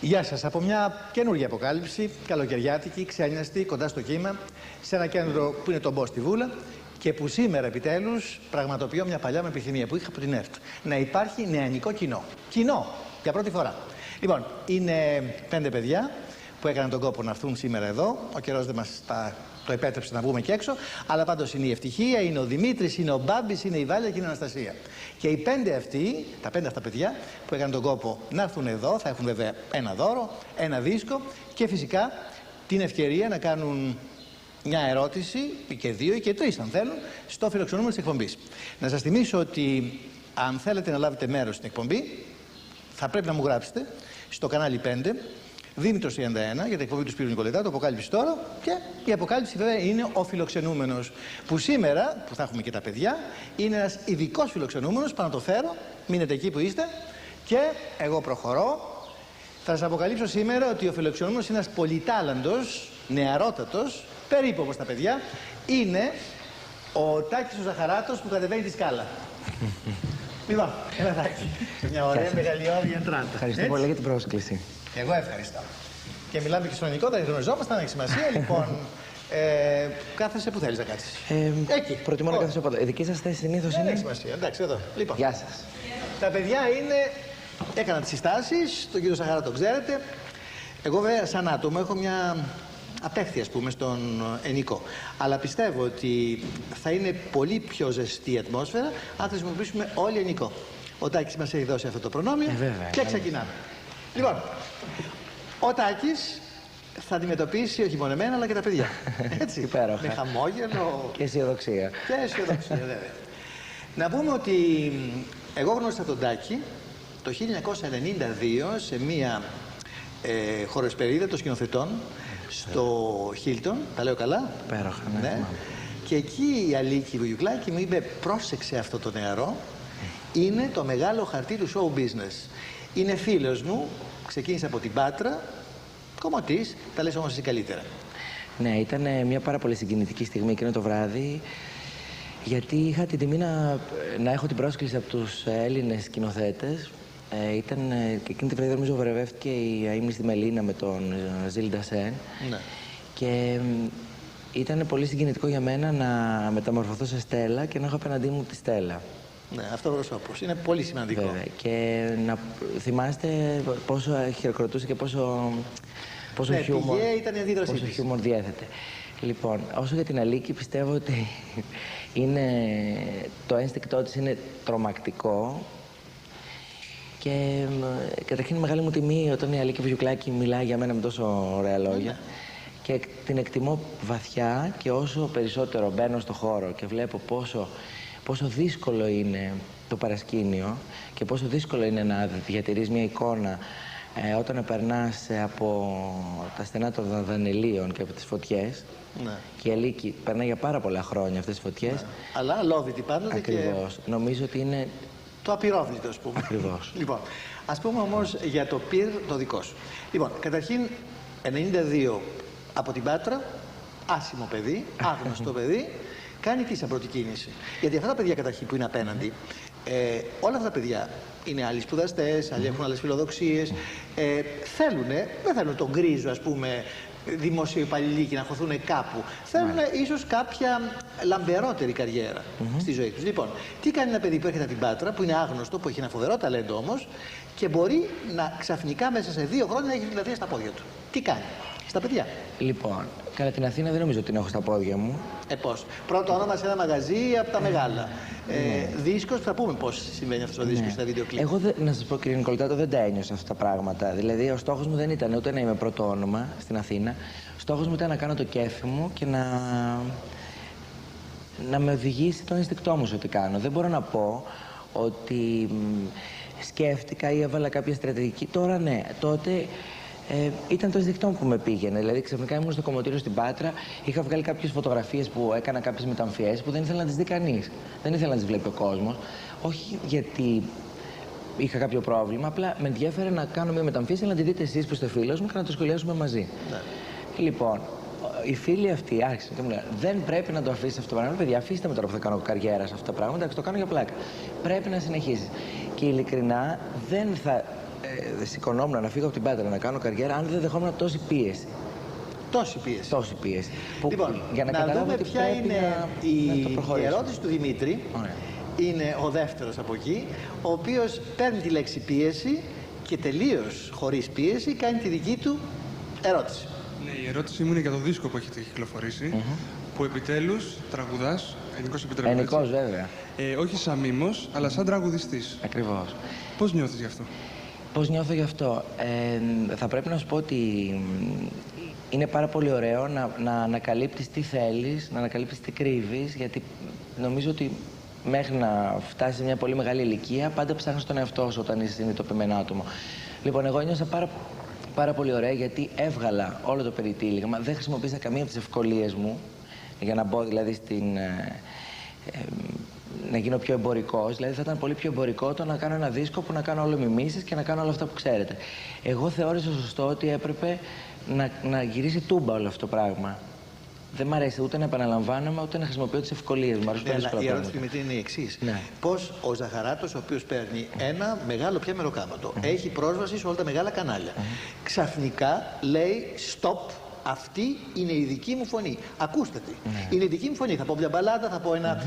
Γεια σας. Από μια καινούργια αποκάλυψη, καλοκαιριάτικη, ξένιαστη, κοντά στο κύμα, σε ένα κέντρο που είναι το Μπος στη Βούλα και που σήμερα επιτέλους πραγματοποιώ μια παλιά μου επιθυμία που είχα από την ΕΡΤ. Να υπάρχει νεανικό κοινό. Κοινό, για πρώτη φορά. Λοιπόν, είναι 5 παιδιά που έκαναν τον κόπο να έρθουν σήμερα εδώ. Ο καιρός δεν μας το επέτρεψε να βγούμε και έξω, αλλά πάντως είναι η Ευτυχία, είναι ο Δημήτρης, είναι ο Μπάμπης, είναι η Βάλια και είναι η Αναστασία. Και οι 5 αυτοί, τα 5 αυτά παιδιά που έκαναν τον κόπο να έρθουν εδώ, θα έχουν βέβαια ένα δώρο, ένα δίσκο και φυσικά την ευκαιρία να κάνουν μια ερώτηση, ή και 2 ή και 3 αν θέλουν, στο φιλοξενούμενο της εκπομπής. Να σας θυμίσω ότι αν θέλετε να λάβετε μέρος στην εκπομπή, θα πρέπει να μου γράψετε στο κανάλι 5. Δήμητρος 31 για την εκπομπή του Σπύρου Νικολετά, το αποκάλυψη τώρα. Και η αποκάλυψη βέβαια είναι ο φιλοξενούμενος. Που σήμερα, που θα έχουμε και τα παιδιά, είναι ένας ειδικός φιλοξενούμενος. Πάω να το φέρω, μείνετε εκεί που είστε. Και εγώ προχωρώ. Θα σας αποκαλύψω σήμερα ότι ο φιλοξενούμενος είναι ένας πολυτάλαντος, νεαρότατος, περίπου όπως τα παιδιά. Είναι ο Τάκης ο Ζαχαράτος που κατεβαίνει τη σκάλα. Λοιπόν, ένα Τάκη. Μια ωραία μεγαλειώδη εντράτα. Ευχαριστώ πολύ για την πρόσκληση. Εγώ ευχαριστώ. Και μιλάμε και στο ελληνικό, τα γνωριζόμασταν, έχει σημασία. Λοιπόν, κάθεσαι που θέλεις να κάτσεις. Εκεί. Προτιμώ να κάθεσαι από εδώ. Η δική σας θέση συνήθως είναι. Δεν έχει σημασία. Εντάξει, εδώ. Λοιπόν. Γεια σας. Τα παιδιά έκαναν τις συστάσεις, τον κύριο Σαχαρά τον ξέρετε. Εγώ βέβαια σαν άτομο έχω μια απέχθεια, ας πούμε, στον ενικό. Αλλά πιστεύω ότι θα είναι πολύ πιο ζεστή η ατμόσφαιρα αν χρησιμοποιήσουμε όλοι ενικό. Ο Τάκης μας έχει δώσει αυτό το προνόμιο και ξεκινάμε. Λοιπόν, ο Τάκης θα αντιμετωπίσει όχι μόνο εμένα αλλά και τα παιδιά. Έτσι. Υπέροχα. Με χαμόγελο. Και αισιοδοξία. Και αισιοδοξία, βέβαια. Να πούμε ότι εγώ γνώρισα τον Τάκη το 1992 σε μία χοροσπερίδα των σκηνοθετών στο Χίλτον. Τα λέω καλά? Υπέροχα, ναι. Και εκεί η Αλίκη Βουγιουκλάκη μου είπε: πρόσεξε αυτό το νεαρό. Είναι το μεγάλο χαρτί του show business. Είναι φίλος μου, ξεκίνησε από την Πάτρα, κομμωτής, τα λες όμως εσύ καλύτερα. Ναι, ήταν μια πάρα πολύ συγκινητική στιγμή εκείνο το βράδυ, γιατί είχα την τιμή να έχω την πρόσκληση από τους Έλληνες σκηνοθέτες. Ήταν και εκείνη τη βραδύ, νομίζω, βραβεύτηκε η Αείμνηστη Μελίνα με τον Ζιλ Ντασέν. Ναι. Και ήταν πολύ συγκινητικό για μένα να μεταμορφωθώ σε Στέλλα και να έχω απέναντί μου τη Στέλλα. Ναι, αυτό ο πρόσωπος είναι πολύ σημαντικό. Βέβαια. Και να θυμάστε πόσο χειροκροτούσε και πόσο χιούμορ, ήταν η αντίδρασή της. Πόσο χιούμορ διέθετε. Λοιπόν, όσο για την Αλίκη, πιστεύω ότι το ένστικτό της είναι τρομακτικό. Και καταρχήν μεγάλη μου τιμή όταν η Αλίκη Βουγιουκλάκη μιλάει για μένα με τόσο ωραία λόγια. Και την εκτιμώ βαθιά, και όσο περισσότερο μπαίνω στο χώρο και βλέπω πόσο δύσκολο είναι το παρασκήνιο και πόσο δύσκολο είναι να διατηρείς μια εικόνα όταν περνάς από τα στενά των δανελίων και από τις φωτιές. Ναι. Και η Αλίκη περνάει για πάρα πολλά χρόνια αυτές τις φωτιές. Ναι. Αλλά αλόβητη πάντοτε. Ακριβώς. Και νομίζω ότι είναι το απειρόβλητο, ας πούμε. Ακριβώς. Λοιπόν, ας πούμε όμως για το πυρ το δικό σου. Λοιπόν, καταρχήν 92 από την Πάτρα, άσημο παιδί, άγνωστο παιδί, κάνει τι σαν πρώτη κίνηση? Γιατί αυτά τα παιδιά καταρχήν που είναι απέναντι, όλα αυτά τα παιδιά είναι άλλοι σπουδαστές, άλλοι έχουν άλλες φιλοδοξίες, δεν θέλουν τον γκρίζο, ας πούμε, δημοσιοϊπαλληλίκοι να χωθούν κάπου. Θέλουν ίσως κάποια λαμπερότερη καριέρα στη ζωή τους. Λοιπόν, τι κάνει ένα παιδί που έρχεται από την Πάτρα, που είναι άγνωστο, που έχει ένα φοβερό ταλέντο όμως και μπορεί να ξαφνικά μέσα σε 2 χρόνια να έχει δηλαδή στα πόδια του? Τι κάνει στα παιδιά? Λοιπόν, κατά την Αθήνα δεν νομίζω ότι την έχω στα πόδια μου. Πώς? Πρώτο όνομα σε ένα μαγαζί από τα μεγάλα. Δίσκος, θα πούμε πώς συμβαίνει αυτός ο δίσκος στα βίντεο κλιπ. Εγώ, να σας πω, κύριε Νικολετάτο, δεν τα ένιωσα αυτά τα πράγματα. Δηλαδή, ο στόχος μου δεν ήταν ούτε να είμαι πρώτο όνομα στην Αθήνα. Ο στόχος μου ήταν να κάνω το κέφι μου και να με οδηγήσει το ένστικτό μου σε ό,τι κάνω. Δεν μπορώ να πω ότι σκέφτηκα ή έβαλα κάποια στρατηγική. Τώρα ναι, τότε ήταν το ένστικτό μου που με πήγαινε. Δηλαδή, ξαφνικά ήμουν στο κομμωτήριο στην Πάτρα, είχα βγάλει κάποιες φωτογραφίες που έκανα κάποιες μεταμφιές που δεν ήθελα να τις δει κανείς. Δεν ήθελα να τις βλέπει ο κόσμος. Όχι γιατί είχα κάποιο πρόβλημα, απλά με ενδιέφερε να κάνω μια μεταμφίεση, να τη δείτε εσείς που είστε φίλος μου και να το σχολιάσουμε μαζί. Ναι. Λοιπόν, οι φίλοι αυτοί άρχισαν και μου λένε: δεν πρέπει να το αφήσεις αυτό το πράγμα. Παιδιά, αφήστε με τώρα που θα κάνω καριέρα σε αυτά τα πράγματα. Εντάξει, το κάνω για πλάκα. Πρέπει να συνεχίσεις. Και ειλικρινά δεν θα σηκωνόμουν να φύγω από την Πάτρα να κάνω καριέρα αν δεν δεχόμουν τόση πίεση. Τόση πίεση. Τόση πίεση. Λοιπόν, για να δούμε ποια είναι η ερώτηση του Δημήτρη. Ωραία. Είναι ο δεύτερος από εκεί, ο οποίος παίρνει τη λέξη πίεση και τελείως χωρίς πίεση κάνει τη δική του ερώτηση. Ναι, η ερώτησή μου είναι για το δίσκο που έχετε κυκλοφορήσει, που επιτέλους τραγουδάς, ενικός επιτρέπεται. Ενικός, βέβαια. Όχι σαν μήμος, αλλά σαν τραγουδιστής. Ακριβώς. Πώς νιώθεις γι' αυτό? Πώς νιώθω γι' αυτό? Θα πρέπει να σου πω ότι είναι πάρα πολύ ωραίο να ανακαλύπτεις τι θέλεις, να ανακαλύπτεις τι κρύβεις, γιατί νομίζω ότι μέχρι να φτάσεις σε μια πολύ μεγάλη ηλικία, πάντα ψάχνεις τον εαυτό σου όταν είσαι συνειδητοποιημένο άτομο. Λοιπόν, εγώ νιώσα πάρα πολύ ωραία γιατί έβγαλα όλο το περιτύλιγμα, δεν χρησιμοποίησα καμία από τις ευκολίες μου για να μπω δηλαδή να γίνω πιο εμπορικός. Δηλαδή θα ήταν πολύ πιο εμπορικό το να κάνω ένα δίσκο που να κάνω όλο μιμήσεις και να κάνω όλα αυτά που ξέρετε. Εγώ θεώρησα σωστό ότι έπρεπε να γυρίσει τούμπα όλο αυτό το πράγμα. Δεν μ' αρέσει ούτε να επαναλαμβάνομαι, ούτε να χρησιμοποιώ τις ευκολίες μου. Η ερώτηση του Δημήτρη είναι η εξής. Ναι. Πώς ο Ζαχαράτος, ο οποίος παίρνει ένα μεγάλο πια μεροκάματο, έχει πρόσβαση σε όλα τα μεγάλα κανάλια, ξαφνικά λέει stop. Αυτή είναι η δική μου φωνή. Ακούστε τη. Είναι η δική μου φωνή. Θα πω μια μπαλάντα, θα πω ένα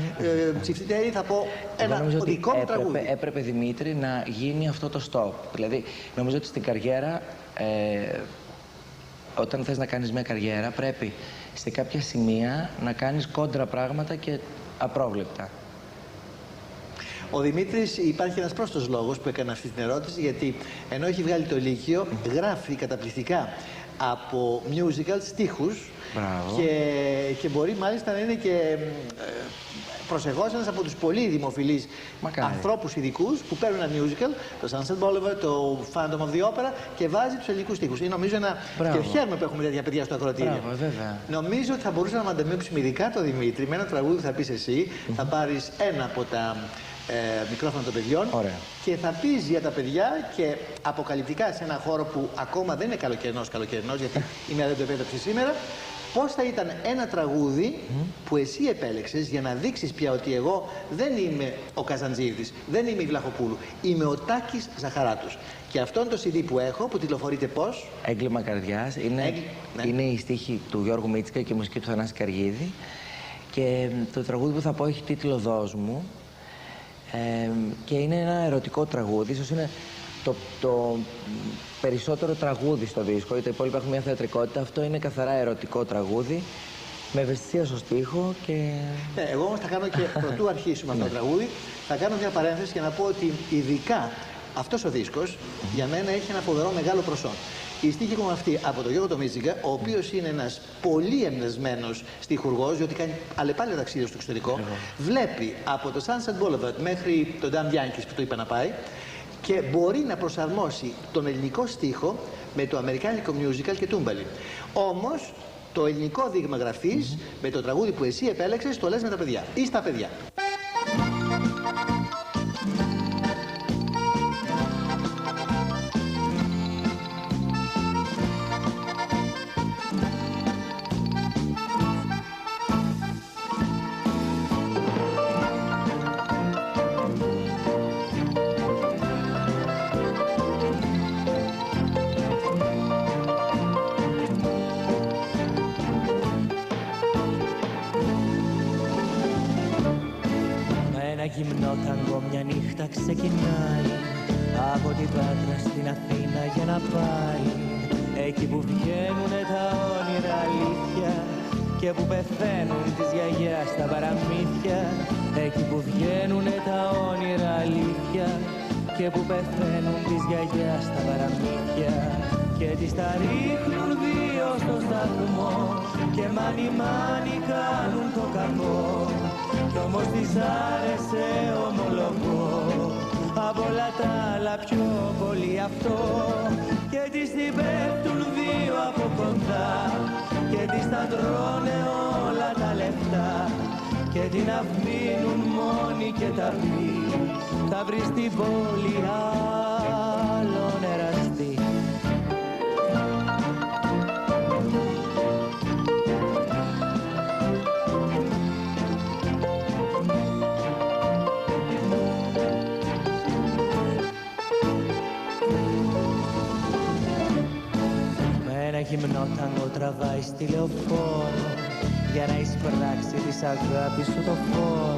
τσιφτιτέρι, θα πω ένα δικό μου τραγούδι. Έπρεπε, Δημήτρη, να γίνει αυτό το stop. Δηλαδή, νομίζω ότι στην καριέρα, όταν θες να κάνεις μια καριέρα, πρέπει σε κάποια σημεία να κάνεις κόντρα πράγματα και απρόβλεπτα. Ο Δημήτρης, υπάρχει ένας πρόσθετος λόγος που έκανε αυτή την ερώτηση, γιατί ενώ έχει βγάλει το Λύκειο, γράφει καταπληκτικά από musical στίχους και μπορεί μάλιστα να είναι και προσεχώς ένας από τους πολύ δημοφιλείς ανθρώπους ειδικούς που παίρνουν ένα musical, το Sunset Boulevard, το Phantom of the Opera και βάζει τους ελληνικούς στίχους. Είναι νομίζω και χαίρομαι που έχουμε τέτοια παιδιά στο ακροατήριο. Νομίζω ότι θα μπορούσαμε να ανταμείψουμε ειδικά το Δημήτρη με ένα τραγούδι που θα πεις εσύ, θα πάρεις ένα από τα μικρόφωνα των παιδιών. Ωραία. Και θα πεις για τα παιδιά και αποκαλυπτικά σε ένα χώρο που ακόμα δεν είναι καλοκαιρινός, γιατί η μέρα δεν το επέτρεψε σήμερα, πώς θα ήταν ένα τραγούδι που εσύ επέλεξες για να δείξεις πια ότι εγώ δεν είμαι ο Καζαντζίδης, δεν είμαι η Βλαχοπούλου, είμαι ο Τάκης Ζαχαράτος. Και αυτό είναι το CD που έχω, που τηλεφορείται πώς? Έγκλημα καρδιάς. Είναι η στίχη του Γιώργου Μίτσικα και η μουσική του Θανάση Καργίδη. Και το τραγούδι που θα πω έχει τίτλο «Δώσ' μου». Και είναι ένα ερωτικό τραγούδι, ίσως είναι το περισσότερο τραγούδι στο δίσκο, γιατί τα υπόλοιπα έχουν μια θεατρικότητα. Αυτό είναι καθαρά ερωτικό τραγούδι, με ευαισθησία στο στίχο και... Ναι, εγώ όμως θα κάνω και πρωτού αρχίσουμε αυτό το τραγούδι, θα κάνω μια παρένθεση και να πω ότι ειδικά αυτός ο δίσκος για μένα έχει ένα φοβερό μεγάλο προσόν. Η στίχη μου αυτή από τον Γιώργο Μίτσικα, ο οποίος είναι ένας πολύ εμπνευσμένος στιχουργός, διότι κάνει αλλεπάλληλα ταξίδια στο εξωτερικό, βλέπει από το Sunset Boulevard μέχρι τον Damn Yankees που το είπα να πάει και μπορεί να προσαρμόσει τον ελληνικό στίχο με το αμερικάνικο musical και τούμπαλι. Όμως το ελληνικό δείγμα γραφής με το τραγούδι που εσύ επέλεξες το λες με τα παιδιά ή στα παιδιά. Γυμνό ταγκό μια νύχτα ξεκινάει από την Πάτρα στην Αθήνα για να πάει εκεί που βγαίνουνε τα όνειρα αλήθεια και που πεθαίνουν της γιαγιάς στα παραμύθια, εκεί που βγαίνουνε τα όνειρα αλήθεια και που πεθαίνουν της γιαγιάς στα παραμύθια και τις τα ρίχνουν δύο στο σταθμό και μάνι κάνουν το κακό. Κι όμως της άρεσε ομολογώ απ' όλα τα άλλα πιο πολύ αυτό και της την πέφτουν δύο από κοντά και της τα τρώνε όλα τα λεφτά και την αφήνουν μόνη και τα πει θα βρει στην πόλη άλλον εραστή. γυμνό ταγκό τραβάει στη λεωφόρο για να εισπράξει της αγάπης σου το φόρο.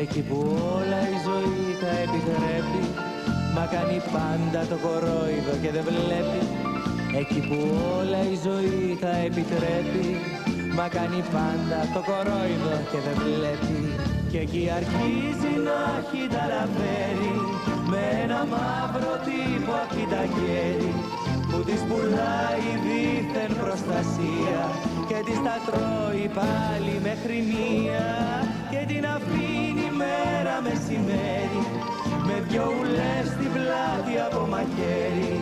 Εκεί που όλα η ζωή τα επιτρέπει, μα κάνει πάντα το κορόιδο και δεν βλέπει. Εκεί που όλα η ζωή τα επιτρέπει, μα κάνει πάντα το κορόιδο και δεν βλέπει. Και εκεί αρχίζει να χιταλαφέρει με ένα μαύρο τύπο απ' την ταχέρι, που της πουλάει δίθεν προστασία και της τα τρώει πάλι μέχρι μία και την αφήνει μέρα μεσημέρι με δυο ουλές στην πλάτη από μαχαίρι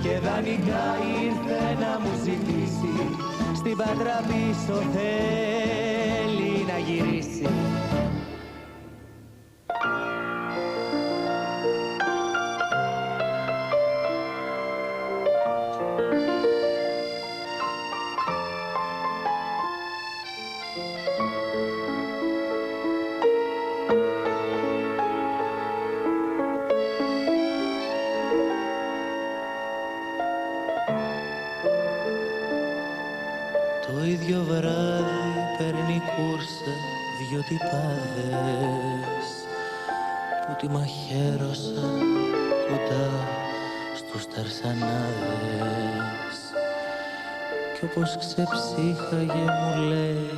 και δανεικά ήρθε να μου ζητήσει, στην Πάτρα πίσω θέλει να γυρίσει. Το ίδιο βράδυ παίρνει κούρσα δυο τυπάδες που τη μαχαίρωσαν κοντά στους Ταρσανάδες. Κι όπως ξεψύχαγε μου λέει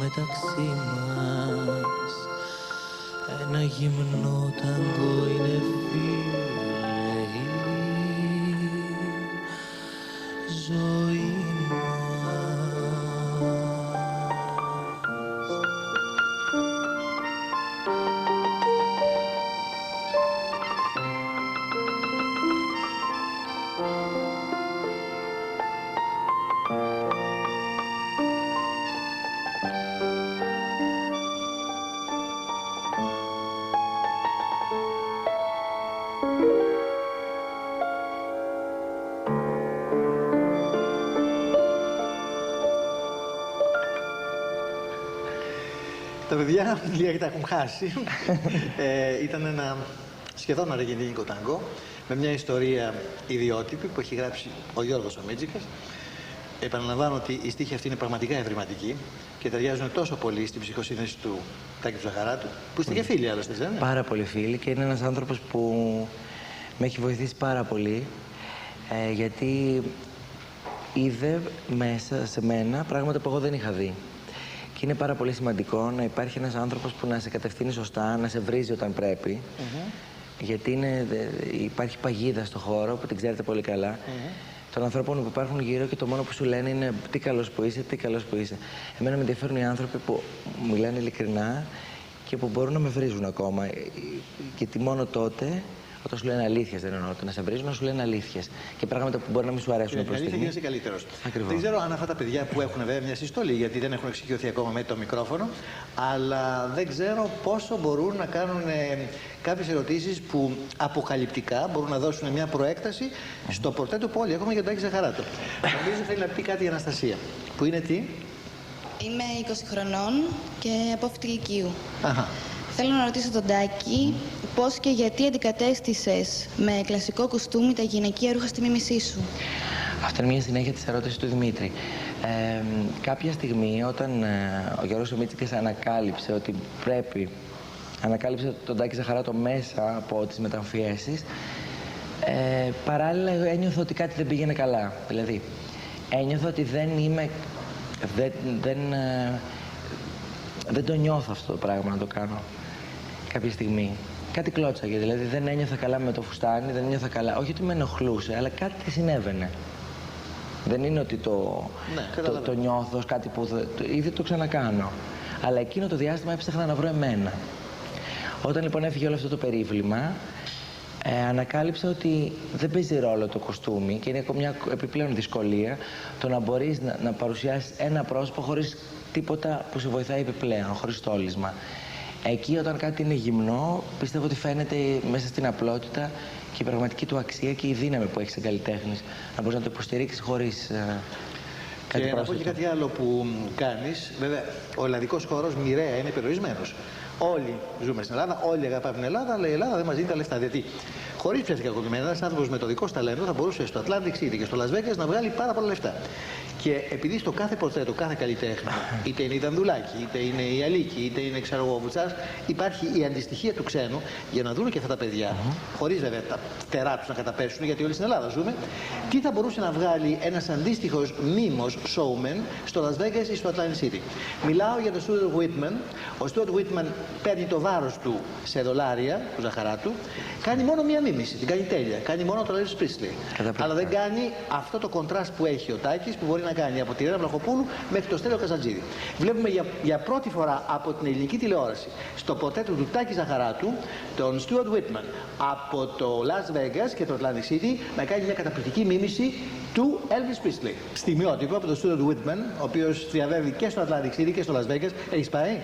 μεταξύ μας, ένα γυμνό ταγκό είναι φίλε ζωή μας. Τα παιδιά λίγα τα έχουν χάσει. Ήταν ένα σχεδόν αργεντίνικο τάγκο με μια ιστορία ιδιότυπη που έχει γράψει ο Γιώργος ο Μίτζικας. Επαναλαμβάνω ότι η στίχη αυτή είναι πραγματικά ευρηματική και ταιριάζουν τόσο πολύ στην ψυχοσύνθεση του Τάκη του Ζαχαράτου, που είστε και φίλοι άλλωστε, δεν είναι? Πάρα πολύ φίλοι και είναι ένας άνθρωπος που με έχει βοηθήσει πάρα πολύ, γιατί είδε μέσα σε μένα πράγματα που εγώ δεν είχα δει. Και είναι πάρα πολύ σημαντικό να υπάρχει ένας άνθρωπος που να σε κατευθύνει σωστά, να σε βρίζει όταν πρέπει. Γιατί υπάρχει παγίδα στο χώρο που την ξέρετε πολύ καλά. Των ανθρώπων που υπάρχουν γύρω και το μόνο που σου λένε είναι τι καλός που είσαι, τι καλός που είσαι. Εμένα με ενδιαφέρουν οι άνθρωποι που μου λένε ειλικρινά και που μπορούν να με βρίζουν ακόμα. Γιατί μόνο τότε, όταν σου λένε αλήθειες, δεν εννοώ ότι να σε βρίζουν, να σου λένε αλήθειες. Και πράγματα που μπορεί να μην σου αρέσουν προς στιγμή. Γίνεσαι καλύτερος. Ακριβώς. Δεν ξέρω αν αυτά τα παιδιά που έχουν βέβαια μια συστολή, γιατί δεν έχουν εξοικειωθεί ακόμα με το μικρόφωνο, αλλά δεν ξέρω πόσο μπορούν να κάνουν κάποιες ερωτήσεις που αποκαλυπτικά μπορούν να δώσουν μια προέκταση στο πορτρέτο που όλοι έχουμε για τον Τάκη Ζαχαράτο. Νομίζω θέλει να πει κάτι η Αναστασία. Που είναι τι? Είμαι 20 χρονών και απόφοιτη λυκείου. Αχα. Θέλω να ρωτήσω τον Τάκη πώς και γιατί αντικατέστησες με κλασικό κουστούμι τα γυναικεία ρούχα στη μίμησή σου. Αυτό είναι μια συνέχεια της ερώτησης του Δημήτρη. Κάποια στιγμή, όταν ο Γιώργος ο Μίτσικας ανακάλυψε ότι πρέπει, ανακάλυψε τον Τάκη Ζαχαράτο μέσα από τις μεταμφιέσεις, παράλληλα ένιωθα ότι κάτι δεν πήγαινε καλά. Δηλαδή, ένιωθα ότι δεν είμαι... Δεν το νιώθω αυτό το πράγμα να το κάνω κάποια στιγμή. Κάτι κλώτσαγε, δηλαδή δεν ένιωθα καλά με το φουστάνι, δεν ένιωθα καλά. Όχι ότι με ενοχλούσε, αλλά κάτι συνέβαινε. Δεν είναι ότι το νιώθω ως κάτι που ήδη το ξανακάνω. Αλλά εκείνο το διάστημα έψαχνα να βρω εμένα. Όταν λοιπόν έφυγε όλο αυτό το περίβλημα, ανακάλυψα ότι δεν παίζει ρόλο το κοστούμι και είναι μια επιπλέον δυσκολία το να μπορείς να παρουσιάσεις ένα πρόσωπο χωρίς τίποτα που σε βοηθάει επιπλέον, χωρίς στόλισμα. Εκεί όταν κάτι είναι γυμνό, πιστεύω ότι φαίνεται μέσα στην απλότητα και η πραγματική του αξία και η δύναμη που έχει σαν καλλιτέχνης. Να μπορείς να το υποστηρίξεις χωρίς κάτι πρόσθετο. Και να πω και κάτι άλλο που κάνεις. Βέβαια, ο ελλαδικός χώρος μοιραία είναι περιορισμένος. Όλοι ζούμε στην Ελλάδα, όλοι αγαπάμε την Ελλάδα, αλλά η Ελλάδα δεν μας δίνει τα λεφτά. Γιατί χωρίς πια κακοποιημένα, ένας άνθρωπος με το δικό σου ταλέντο θα μπορούσε στο Atlantic City και στο Las Vegas να βγάλει πάρα πολλά λεφτά. Και επειδή στο κάθε πορτρέτο, κάθε καλλιτέχνη, είτε είναι η Δανδουλάκη, είτε είναι η Αλίκη, είτε είναι ξέρω εγώ ο Βουτσάς, υπάρχει η αντιστοιχία του ξένου για να δουν και αυτά τα παιδιά, χωρίς βέβαια τα φτερά τους να καταπέσουν, γιατί όλοι στην Ελλάδα ζούμε, τι θα μπορούσε να βγάλει ένας αντίστοιχος μίμος showman στο Las Vegas ή στο Atlantic City. Μιλάω για τον Stuart Whitman. Ο Stuart Whitman παίρνει το βάρος του σε δολάρια, του Ζαχαράτου, κάνει μόνο μία μίμηση, την κάνει τέλεια. Κάνει μόνο το Elvis Presley. Αλλά δεν κάνει αυτό το κοντράστ που έχει ο Τάκης, που μπορεί να κάνει από τη Ρένα Βλαχοπούλου μέχρι το Στέλιο Καζαντζίδη. Βλέπουμε για πρώτη φορά από την ελληνική τηλεόραση στο πορτρέτο του Τάκη Ζαχαράτου τον Stuart Whitman από το Las Vegas και το Atlantic City να κάνει μια καταπληκτική μίμηση του Elvis Presley. Στιγμιότυπο από τον Stuart Whitman, ο οποίος διαβεύει και στο Atlantic City και στο Las Vegas. Έχεις πάει?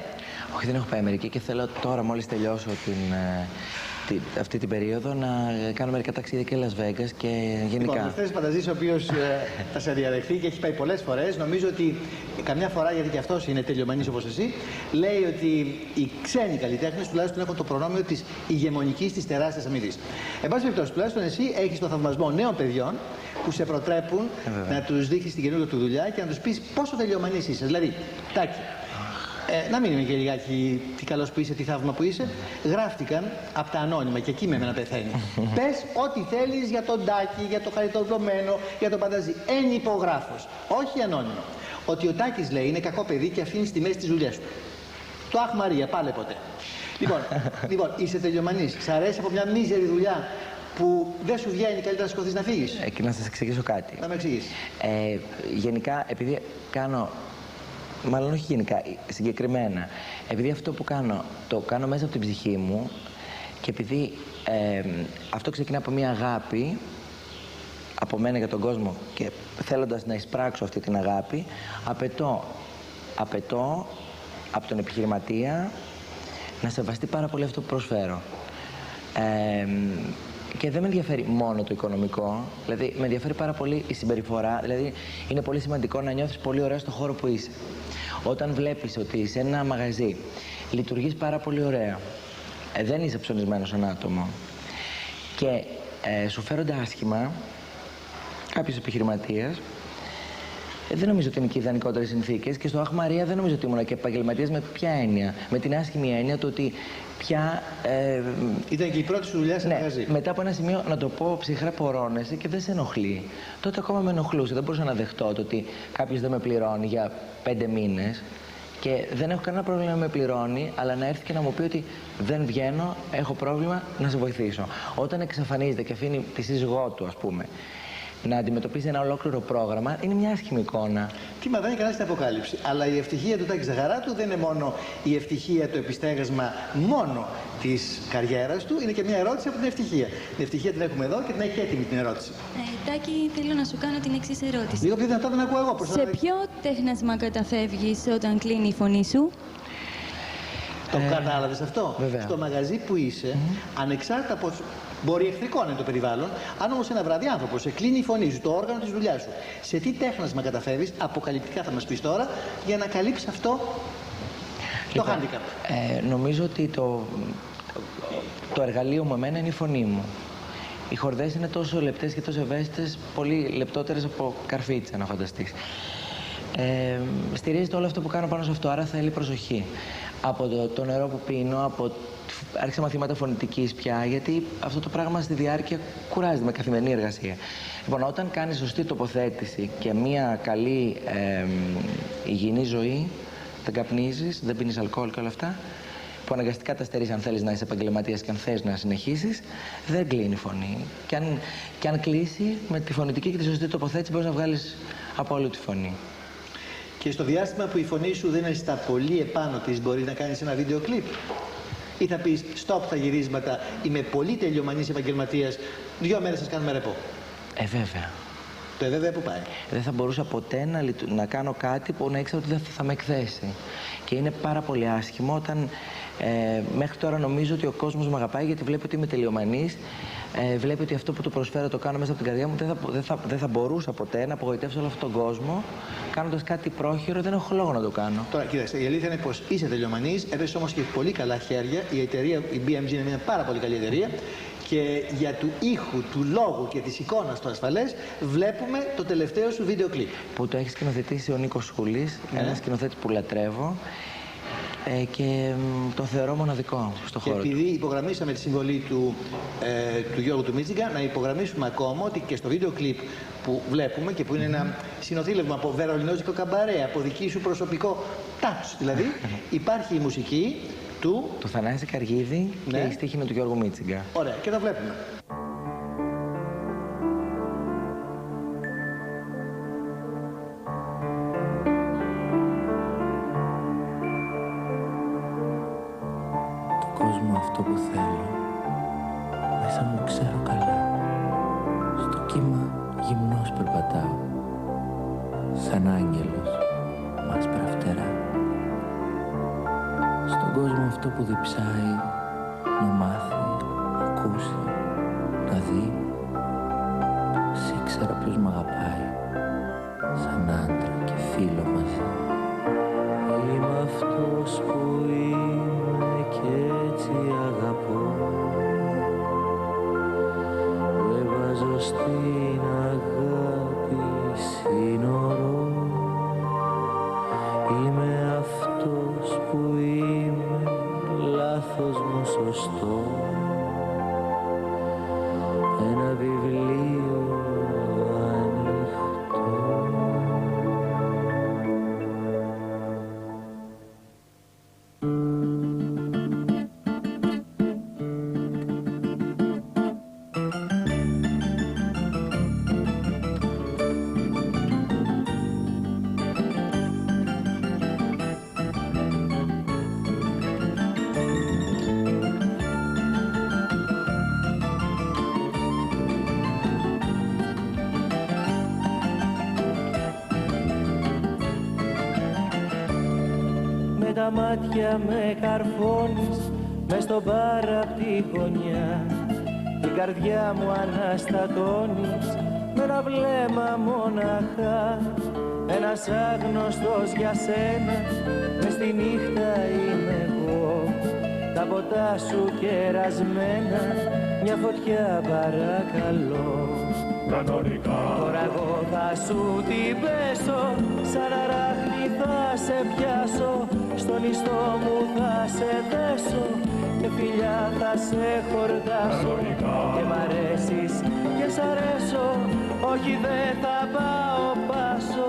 Όχι, δεν έχω πάει Αμερική και θέλω τώρα, μόλις τελειώσω αυτή την περίοδο, να κάνω μερικά ταξίδια και Las Vegas και γενικά. Λοιπόν, ο Στέλιος Πανταζής, ο οποίος θα σε διαδεχθεί και έχει πάει πολλές φορές, νομίζω ότι καμιά φορά, γιατί και αυτός είναι τελειομανής όπως εσύ, λέει ότι οι ξένοι καλλιτέχνες τουλάχιστον έχουν το προνόμιο της ηγεμονικής της τεράστιας αμοιβής. Εν πάση περιπτώσει, τουλάχιστον εσύ έχεις το θαυμασμό νέων παιδιών που σε προτρέπουν να τους δείξεις την καινούργια του δουλειά και να τους πεις πόσο τελειομανής είσαι. Δηλαδή, Τάκη, να μην είμαι και λιγάκι τι καλός που είσαι, τι θαύμα που είσαι. Γράφτηκαν από τα ανώνυμα και εκεί με εμένα πεθαίνει. Πες ό,τι θέλεις για τον Τάκη, για το Χαριτοπλωμένο, για τον Πανταζή. Εν υπογράφος, όχι ανώνυμο. Ότι ο Τάκης λέει είναι κακό παιδί και αφήνει στη μέση τις δουλειές του. Το αχ Μαρία, πάλε ποτέ. Λοιπόν, είσαι τελειομανής. Σ' αρέσει από μια μίζερη δουλειά που δεν σου βγαίνει, καλύτερα να σηκωθείς να φύγεις? Και να σας εξηγήσω κάτι. Να με εξηγήσεις. Γενικά, επειδή κάνω. Μάλλον όχι γενικά, συγκεκριμένα. Επειδή αυτό που κάνω, το κάνω μέσα από την ψυχή μου και επειδή αυτό ξεκινά από μια αγάπη από μένα για τον κόσμο και θέλοντας να εισπράξω αυτή την αγάπη, απαιτώ από τον επιχειρηματία να σεβαστεί πάρα πολύ αυτό που προσφέρω. Και δεν με ενδιαφέρει μόνο το οικονομικό, δηλαδή με ενδιαφέρει πάρα πολύ η συμπεριφορά, δηλαδή είναι πολύ σημαντικό να νιώθεις πολύ ωραία στο χώρο που είσαι. Όταν βλέπεις ότι σε ένα μαγαζί λειτουργείς πάρα πολύ ωραία, δεν είσαι ψωνισμένος σαν άτομο και σου φέρονται άσχημα κάποιος επιχειρηματίας, δεν νομίζω ότι είναι και ιδανικότερες συνθήκες και στο Αχ Μαρία δεν νομίζω ότι ήμουν και επαγγελματίας με ποια έννοια. Με την άσχημη έννοια του ότι πια. Ήταν και η πρώτη σου δουλειά σε μαγαζί. Μετά από ένα σημείο, να το πω ψυχρά, πορώνεσαι και δεν σε ενοχλεί. Τότε ακόμα με ενοχλούσε. Δεν μπορούσα να δεχτώ το ότι κάποιος δεν με πληρώνει για 5 μήνες και δεν έχω κανένα πρόβλημα να με πληρώνει, αλλά να έρθει και να μου πει ότι δεν βγαίνω, έχω πρόβλημα, να σε βοηθήσω. Όταν εξαφανίζεται και αφήνει τη σύζυγό του, ας πούμε, να αντιμετωπίσει ένα ολόκληρο πρόγραμμα, είναι μια άσχημη εικόνα. Τι μαθαίνει κανένα στην αποκάλυψη. Αλλά η ευτυχία του Τάκη Ζαχαράτου δεν είναι μόνο η ευτυχία, το επιστέγασμα μόνο της καριέρας του, είναι και μια ερώτηση από την ευτυχία. Την ευτυχία την έχουμε εδώ και την έχει έτοιμη την ερώτηση. Τάκη, θέλω να σου κάνω την εξής ερώτηση. Λίγο πιο δυνατά δεν ακούω εγώ. Σε ποιο τέχνασμα καταφεύγεις όταν κλείνει η φωνή σου? Το κατάλαβες αυτό? Βέβαια. Στο μαγαζί που είσαι, ανεξάρτητα από. Μπορεί εχθρικό να είναι το περιβάλλον, αν όμως ένα βράδυ άνθρωπος σε κλείνει η φωνή σου, το όργανο της δουλειάς σου, σε τι τέχνασμα καταφεύγεις, αποκαλυπτικά θα μας πεις τώρα, για να καλύψεις αυτό το handicap. Νομίζω ότι το εργαλείο μου εμένα είναι η φωνή μου. Οι χορδές είναι τόσο λεπτές και τόσο ευαίσθητες, πολύ λεπτότερες από καρφίτσα, να φανταστείς. Στηρίζεται όλο αυτό που κάνω πάνω σε αυτό, άρα θέλει προσοχή. Από το νερό που πίνω, άρχισα μαθήματα φωνητικής πια, γιατί αυτό το πράγμα στη διάρκεια κουράζεται με καθημερινή εργασία. Λοιπόν, όταν κάνεις σωστή τοποθέτηση και μια καλή υγιεινή ζωή, δεν καπνίζεις, δεν πίνεις αλκοόλ και όλα αυτά, που αναγκαστικά τα στερείς αν θέλεις να είσαι επαγγελματίας και αν θες να συνεχίσεις, δεν κλείνει η φωνή. Και αν κλείσει, με τη φωνητική και τη σωστή τοποθέτηση μπορείς να βγάλεις από όλη τη φωνή. Και στο διάστημα που η φωνή σου δεν είναι στα πολύ επάνω της, μπορείς να κάνεις ένα βίντεο κλιπ. Ή θα πεις stop τα γυρίσματα, είμαι πολύ τελειομανής επαγγελματίας, 2 μέρες σας κάνουμε ρεπό. Βέβαια. Το βέβαια που πάει. Δεν θα μπορούσα ποτέ να κάνω κάτι που να ήξερα ότι δεν θα με εκθέσει. Και είναι πάρα πολύ άσχημο όταν μέχρι τώρα νομίζω ότι ο κόσμος με αγαπάει γιατί βλέπει ότι είμαι τελειομανής, βλέπει ότι αυτό που του προσφέρω το κάνω μέσα από την καρδιά μου, δεν θα μπορούσα ποτέ να απογοητεύσω όλο αυτόν τον κόσμο κάνοντας κάτι πρόχειρο, δεν έχω λόγο να το κάνω. Τώρα, κοίταξε, η αλήθεια είναι πως είσαι τελειομανής, έπεσες όμως και πολύ καλά χέρια. Η εταιρεία, η BMG είναι μια πάρα πολύ καλή εταιρεία και για του ήχου, του λόγου και της εικόνας το ασφαλές, βλέπουμε το τελευταίο σου βίντεο κλιπ. Που το έχει σκηνοθετήσει ο Νίκος Σχουλής, ένας σκηνοθέτης που λατρεύω και το θεωρώ μοναδικό στο χώρο. Και επειδή υπογραμμίσαμε τη συμβολή του Γιώργου του Μίτζιγκα, να υπογραμμίσουμε ακόμα ότι και στο βίντεο κλιπ που βλέπουμε και που είναι ένα συνοθήλευμα από βερολινόζικο καμπαρέ, από δική σου προσωπικό touch δηλαδή, υπάρχει η μουσική του Θανάση Καργίδη και η στίχη είναι του Γιώργου Μίτσιγκα. Ωραία, και τα βλέπουμε. Το κόσμο αυτό που θέλω, μέσα μου ξέρω καλά. Στο κύμα γυμνός περπατάω, σαν άγγελος μ' άσπρα φτερά. Στον κόσμο αυτό που διψάει, να μάθει, να ακούσει, να δει. Ήξερα ποιος μ' αγαπάει, σαν άντρα και φίλο μαζί. Είμαι αυτός που είμαι και έτσι αγαπώ. Δεν βάζω στην αγάπη σύνορο. Είμαι αυτός που είμαι, λάθος μου σωστό. Ένα βιβλίο ανοιχτό. Τα μάτια με καρφώνεις μες στον μπαρ απ' τη γωνιά. Την καρδιά μου αναστατώνεις με ένα βλέμμα μοναχά. Ένας άγνωστος για σένα, μες στη νύχτα είμαι εγώ. Τα ποτά σου κερασμένα, μια φωτιά παρακαλώ. Κανονικά. Τώρα εγώ θα σου την πέσω, σαν αράχνη θα σε πιάσω. Στον ιστό μου θα σε δέσω και φιλιά θα σε χορτάσω. Και μ' αρέσεις και σ' αρέσω, όχι δεν θα πάω πάσω.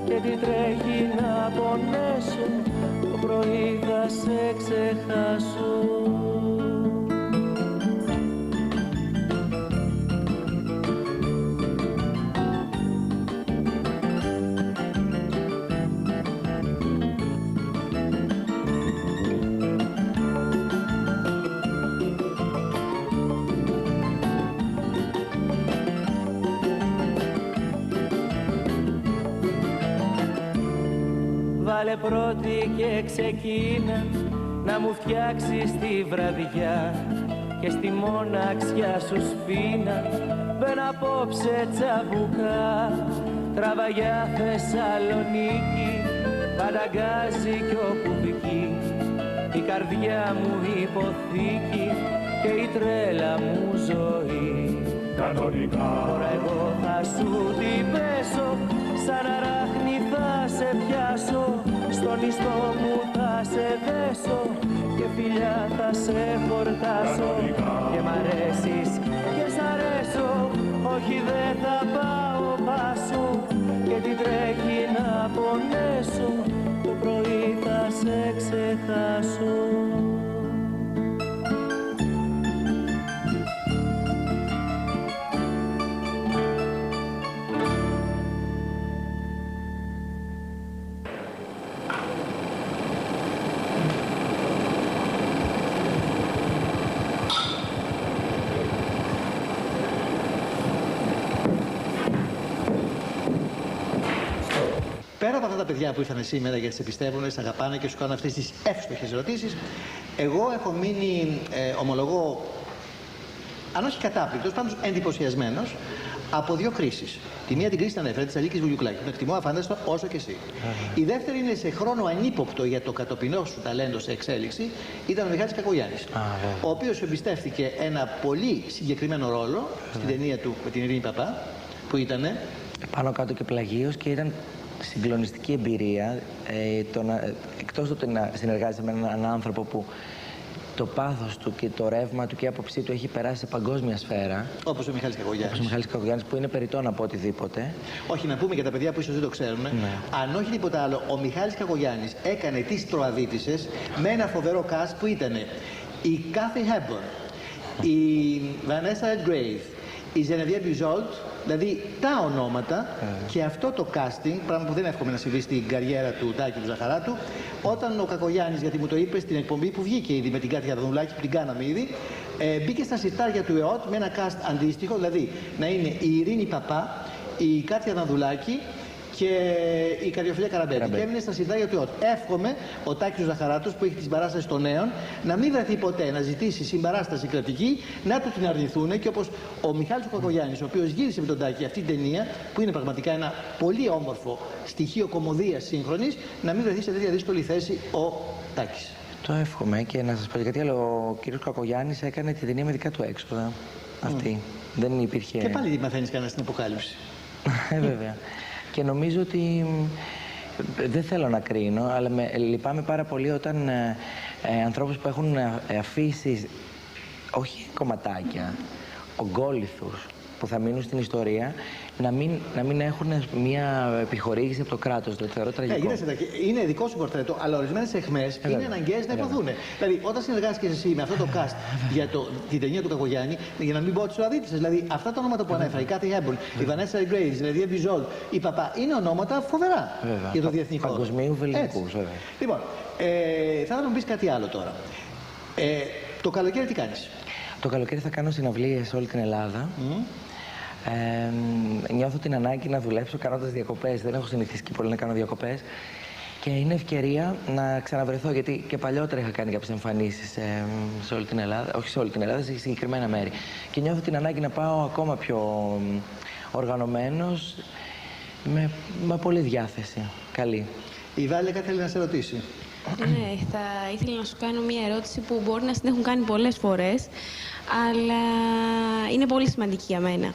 Και τι τρέχει να πονέσω, το πρωί θα σε ξεχάσω. Βάλε πρώτη και ξεκίνα να μου φτιάξεις τη βραδιά. Και στη μοναξιά σου σφίνα μπαίνω απόψε τσαμπουκά. Τράβα για Θεσσαλονίκη, πανταγκάζει κι όπου βγει. Η καρδιά μου υποθήκη και η τρέλα μου ζωή. Κανονικά. Τώρα εγώ θα σου την πέσω, σαν αράχνη θα σε πιάσω. Στον ιστό μου θα σε δέσω και φιλιά θα σε χορτάσω. Και μ' αρέσεις και σ' αρέσω, όχι δεν θα πάω πάσω. Και τι τρέχει να πονέσω, το πρωί θα σε ξεχάσω. Πέρα από αυτά τα παιδιά που ήρθαν σήμερα γιατί σε πιστεύουν, σε αγαπάνε και σου κάνουν αυτές τις εύστοχες ερωτήσεις, εγώ έχω μείνει, ομολογώ, αν όχι κατάπληκτος, πάντως εντυπωσιασμένος από δύο κρίσεις. Τη μία την κρίση την ανέφερε, της Αλίκης Βουγιουκλάκη. Τον εκτιμώ αφάνταστο όσο και εσύ. Η δεύτερη είναι σε χρόνο ανύποπτο για το κατοπινό σου ταλέντο σε εξέλιξη, ήταν ο Μιχάλης Κακογιάννης. Ο οποίος εμπιστεύτηκε ένα πολύ συγκεκριμένο ρόλο στην ταινία του με την Ειρήνη Παπά, που ήταν. Πάνω κάτω και πλαγίος, και ήταν συγκλονιστική εμπειρία. Εκτός του ότι να συνεργάζεται με έναν άνθρωπο που το πάθος του και το ρεύμα του και η άποψή του έχει περάσει σε παγκόσμια σφαίρα. Όπως ο Μιχάλης Κακογιάννης. Όπως ο Μιχάλης Κακογιάννης, που είναι περιττό να πω οτιδήποτε. Όχι, να πούμε για τα παιδιά που ίσως δεν το ξέρουν. Ναι. Αν όχι τίποτα άλλο, ο Μιχάλης Κακογιάννης έκανε τις Τροαδίτισσες με ένα φοβερό cast που ήταν η Κάθι Χέμπορν, η Βανέσα Ρεντγκρέιβ, η Geneviève Bujold, δηλαδή τα ονόματα και αυτό το casting, πράγμα που δεν εύχομαι να συμβεί στην καριέρα του Τάκη του Ζαχαράτου, όταν ο Κακογιάννης, γιατί μου το είπε στην εκπομπή που βγήκε ήδη με την Κάτια Δανδουλάκη, που την κάναμε ήδη, μπήκε στα συρτάρια του ΕΟΤ με ένα cast αντίστοιχο, δηλαδή να είναι η Ειρήνη Παπά, η Κάτια Δανδουλάκη και η Καριοφιλία Καραμπέτη. Και έμεινε στα συρτάρια του ΕΟΤ. Εύχομαι ο Τάκης Ζαχαράτος, που έχει τη συμπαράσταση των νέων, να μην βρεθεί ποτέ να ζητήσει συμπαράσταση κρατική, να του την αρνηθούν, και όπως ο Μιχάλης Κακογιάννης, ο οποίος γύρισε με τον Τάκη αυτή την ταινία, που είναι πραγματικά ένα πολύ όμορφο στοιχείο κωμωδίας σύγχρονης, να μην βρεθεί σε τέτοια δύσκολη θέση ο Τάκης. Το εύχομαι, και να σας πω γιατί άλλο, ο κύριος Κακογιάννης έκανε τη ταινία με δικά του έξοδα. Αυτή. Δεν υπήρχε. Και πάλι μαθαίνεις κανένα στην αποκάλυψη. Βέβαια. Και νομίζω ότι δεν θέλω να κρίνω, αλλά λυπάμαι πάρα πολύ όταν ανθρώπους που έχουν αφήσει όχι κομματάκια, ογκόληθους που θα μείνουν στην ιστορία, να μην έχουν μια επιχορήγηση από το κράτος. Το θεωρώ τραγικό. Είναι δικό σου πορτρέτο, αλλά ορισμένες αιχμές είναι αναγκαίες να υποθούν. Δηλαδή, όταν συνεργάστηκες εσύ με αυτό το cast για την ταινία του Κακογιάννη, για να μην πω τις Τροαδίτισσες, δηλαδή αυτά τα ονόματα που ανέφερα, η Κάθι Χέμπορν, η Βανέσα Ρεντγκρέιβ, δηλαδή η Bujold, η Παπά, είναι ονόματα φοβερά για το διεθνή χώρο. Παγκοσμίου βεληνικούς, βέβαια. Λοιπόν, θα ήθελα να μου πεις κάτι άλλο τώρα. Το καλοκαίρι τι κάνεις? Το καλοκαίρι θα κάνω συναυλίες σε όλη την Ελλάδα. Νιώθω την ανάγκη να δουλέψω κάνοντας διακοπές. Δεν έχω συνηθίσει και πολύ να κάνω διακοπές. Και είναι ευκαιρία να ξαναβρεθώ, γιατί και παλιότερα είχα κάνει κάποιες εμφανίσεις σε όλη την Ελλάδα. Όχι σε όλη την Ελλάδα, σε συγκεκριμένα μέρη. Και νιώθω την ανάγκη να πάω ακόμα πιο οργανωμένος, με πολλή διάθεση. Καλή. Η Βάλια θέλει να σε ρωτήσει. Ναι, θα ήθελα να σου κάνω μια ερώτηση που μπορεί να την έχουν κάνει πολλές φορές, αλλά είναι πολύ σημαντική για μένα.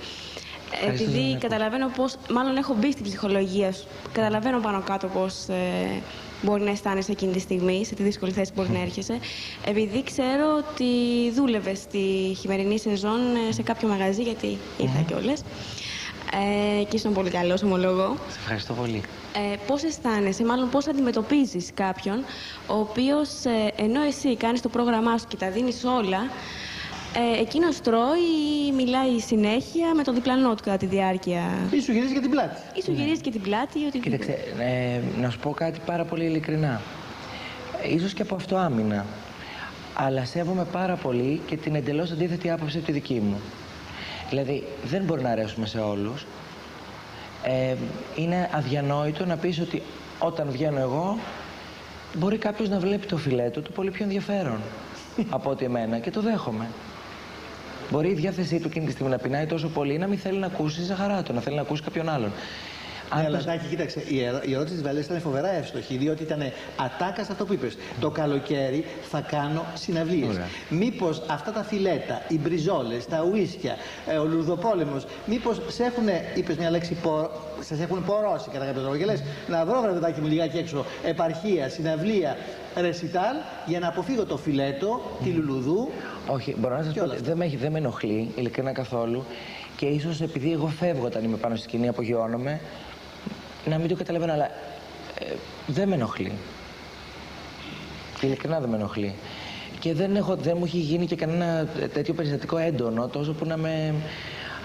Επειδή καταλαβαίνω πώς, μάλλον έχω μπει στην ψυχολογία σου, καταλαβαίνω πάνω κάτω πώς μπορεί να αισθάνεσαι εκείνη τη στιγμή, σε τη δύσκολη θέση που μπορεί να έρχεσαι. Επειδή ξέρω ότι δούλευες στη χειμερινή σεζόν σε κάποιο μαγαζί, γιατί ήρθα κιόλας. Και ήσουν πολύ καλός, ομολογώ. Σε ευχαριστώ πολύ. Πώς αισθάνεσαι, μάλλον πώς αντιμετωπίζεις κάποιον, ο οποίος ενώ εσύ κάνεις το πρόγραμμά σου και τα δίνεις όλα, εκείνος τρώει ή μιλάει συνέχεια με τον διπλανό του κατά τη διάρκεια. Ή σου γυρίζει και την πλάτη. Ή σου γυρίζει και την πλάτη. Κοίταξε, να σου πω κάτι πάρα πολύ ειλικρινά. Ίσως και από αυτό άμυνα. Αλλά σέβομαι πάρα πολύ και την εντελώς αντίθετη άποψη από τη δική μου. Δηλαδή, δεν μπορεί να αρέσουμε σε όλους. Είναι αδιανόητο να πεις ότι όταν βγαίνω εγώ, μπορεί κάποιος να βλέπει το φιλέτο του πολύ πιο ενδιαφέρον από ότι εμένα, και το δέχομαι. Μπορεί η διάθεσή του εκείνη τη στιγμή να πεινάει τόσο πολύ, να μην θέλει να ακούσει Ζαχαράτο, να θέλει να ακούσει κάποιον άλλον. Αλλά Τάκη, κοίταξε, η ερώτηση της Βαλέας ήταν φοβερά εύστοχη, διότι ήταν ατάκα σε αυτό που είπες. Το καλοκαίρι θα κάνω συναυλίες. Μήπως αυτά τα φιλέτα, οι μπριζόλες, τα ουίσκια, ο λουρδοπόλεμος, μήπως σε έχουν, είπες μια λέξη, σας έχουν πορώσει κατά κάποιο τρόπο και λες να βρω, βρε παιδάκι μου, λιγάκι έξω επαρχία, συναυλία, ρεσιτάλ, για να αποφύγω το φιλέτο, τη λουλουδού. Όχι, μπορώ να σας πω ότι δεν με ενοχλεί, ειλικρινά καθόλου, και ίσως επειδή εγώ φεύγω όταν είμαι πάνω στη σκηνή, απογειώνομαι, να μην το καταλαβαίνω, αλλά δεν με ενοχλεί. Ειλικρινά δεν με ενοχλεί. Και δεν μου έχει γίνει και κανένα τέτοιο περιστατικό έντονο, τόσο που να με...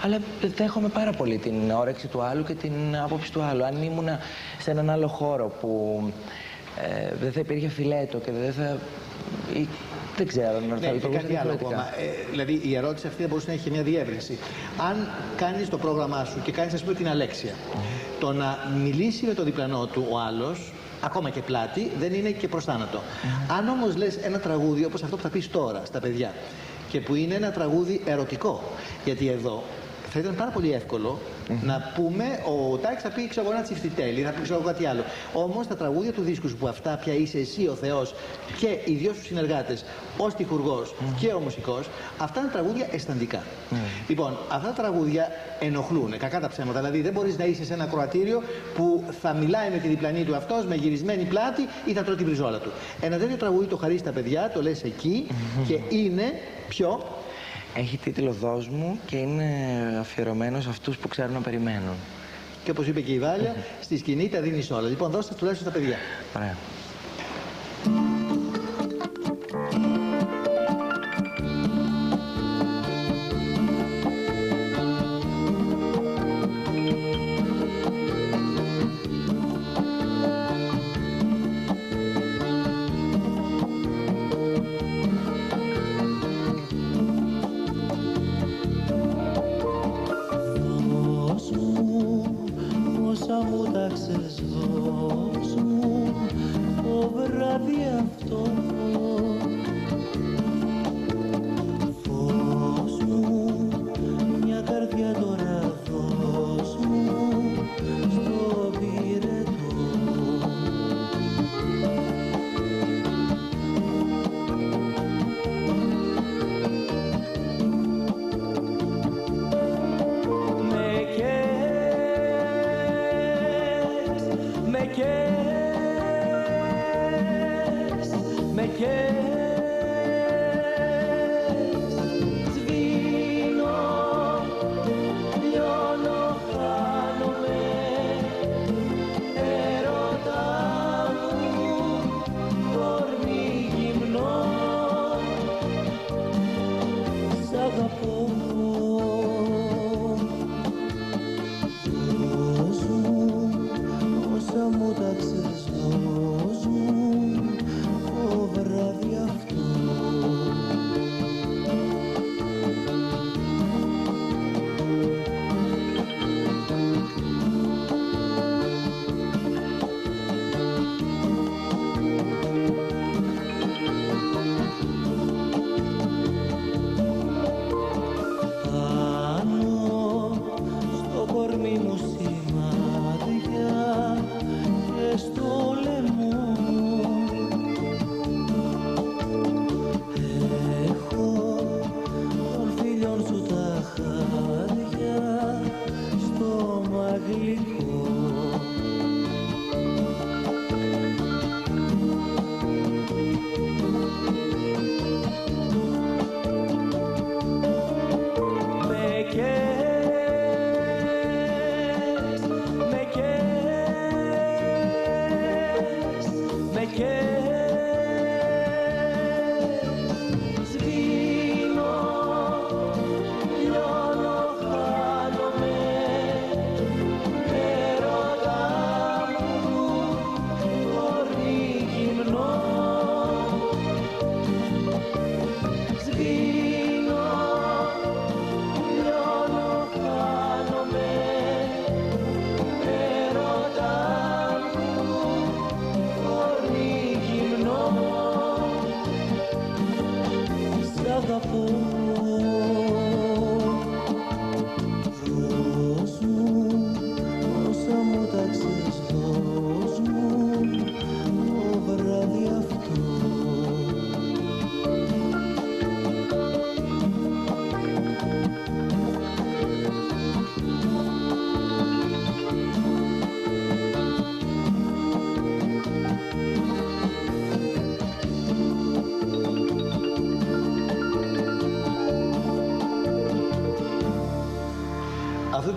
Αλλά δέχομαι πάρα πολύ την όρεξη του άλλου και την άποψη του άλλου. Αν ήμουν σε έναν άλλο χώρο που δεν θα υπήρχε φιλέτο και δεν θα... Δεν ξέρω, θα το κάτι άλλο ακόμα. Δηλαδή, η ερώτηση αυτή θα μπορούσε να έχει μια διεύρυνση. Αν κάνεις το πρόγραμμά σου και κάνεις, ας πούμε, την Αλέξια, το να μιλήσει με το διπλανό του ο άλλος, ακόμα και πλάτη, δεν είναι και προς θάνατο. Αν όμως λες ένα τραγούδι όπως αυτό που θα πεις τώρα στα παιδιά, και που είναι ένα τραγούδι ερωτικό, γιατί εδώ θα ήταν πάρα πολύ εύκολο να πούμε, ο Τάκης θα πει ξέρω, ένα τσιφτιτέλι, θα πει ξέρω, κάτι άλλο. Όμως τα τραγούδια του δίσκου σου που αυτά πια είσαι εσύ ο Θεός και οι δυο σου συνεργάτες, ο στιχουργός και ο μουσικός, αυτά είναι τραγούδια αισθαντικά. Λοιπόν, αυτά τα τραγούδια ενοχλούν, κακά τα ψέματα. Δηλαδή δεν μπορείς να είσαι σε ένα κροατήριο που θα μιλάει με τη διπλανή του αυτός, με γυρισμένη πλάτη ή θα τρώει την μπριζόλα του. Ένα τέτοιο τραγούδι το χαρίζει στα παιδιά, το λες εκεί και είναι πιο. Έχει τίτλο «Δώσ' μου» και είναι αφιερωμένο σε αυτούς που ξέρουν να περιμένουν. Και όπως είπε και η Βάλια, στη σκηνή τα δίνεις όλα. Λοιπόν, δώστε τουλάχιστον στα παιδιά. Ωραία.